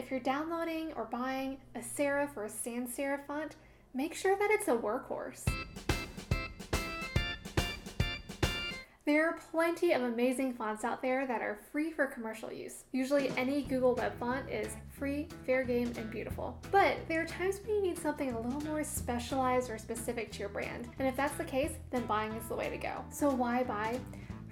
if you're downloading or buying a serif or a sans serif font, make sure that it's a workhorse. There are plenty of amazing fonts out there that are free for commercial use. Usually any Google Web font is free, fair game, and beautiful. But there are times when you need something a little more specialized or specific to your brand. And if that's the case, then buying is the way to go. So why buy?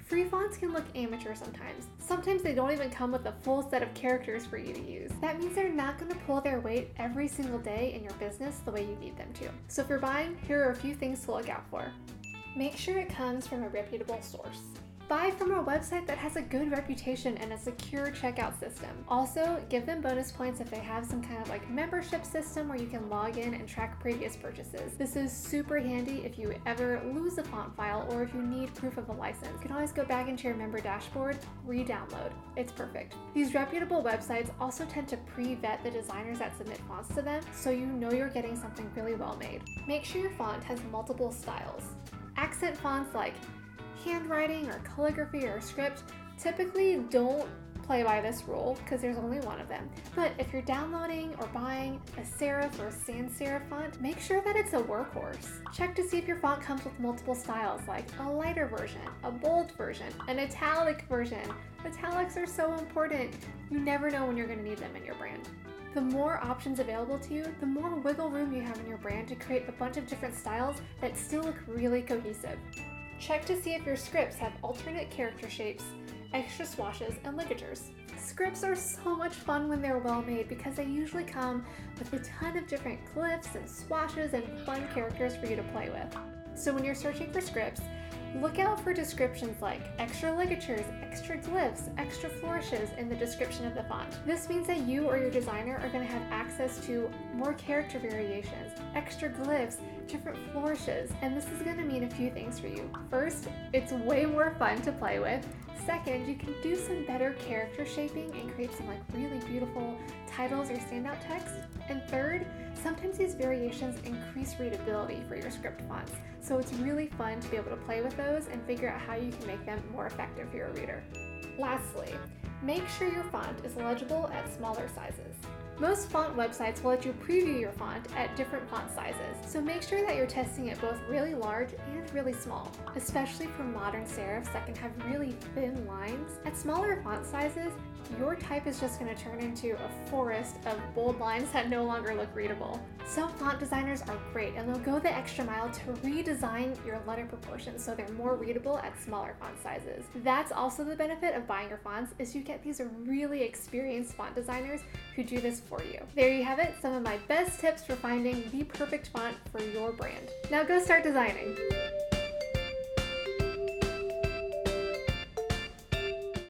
Free fonts can look amateur sometimes. Sometimes they don't even come with a full set of characters for you to use. That means they're not going to pull their weight every single day in your business the way you need them to. So if you're buying, here are a few things to look out for. Make sure it comes from a reputable source. Buy from a website that has a good reputation and a secure checkout system. Also, give them bonus points if they have some kind of membership system where you can log in and track previous purchases. This is super handy if you ever lose a font file or if you need proof of a license. You can always go back into your member dashboard, re-download. It's perfect. These reputable websites also tend to pre-vet the designers that submit fonts to them, so you know you're getting something really well made. Make sure your font has multiple styles. Accent fonts like handwriting or calligraphy or script typically don't play by this rule because there's only one of them. But if you're downloading or buying a serif or sans serif font, make sure that it's a workhorse. Check to see if your font comes with multiple styles like a lighter version, a bold version, an italic version. Italics are so important. You never know when you're going to need them in your brand. The more options available to you, the more wiggle room you have in your brand to create a bunch of different styles that still look really cohesive. Check to see if your scripts have alternate character shapes, extra swashes, and ligatures. Scripts are so much fun when they're well made because they usually come with a ton of different glyphs and swashes and fun characters for you to play with. So when you're searching for scripts, look out for descriptions like extra ligatures, extra glyphs, extra flourishes in the description of the font. This means that you or your designer are going to have access to more character variations, extra glyphs, different flourishes, and this is going to mean a few things for you. First, it's way more fun to play with. Second, you can do some better character shaping and create some really beautiful titles or standout text. And third, sometimes these variations increase readability for your script fonts. So it's really fun to be able to play with those and figure out how you can make them more effective for your reader. Lastly, make sure your font is legible at smaller sizes. Most font websites will let you preview your font at different font sizes, so make sure that you're testing it both really large and really small, especially for modern serifs that can have really thin lines. At smaller font sizes, your type is just going to turn into a forest of bold lines that no longer look readable. Some font designers are great and they'll go the extra mile to redesign your letter proportions so they're more readable at smaller font sizes. That's also the benefit of buying your fonts, is you get these really experienced font designers who do this for you. There you have it, some of my best tips for finding the perfect font for your brand. Now go start designing.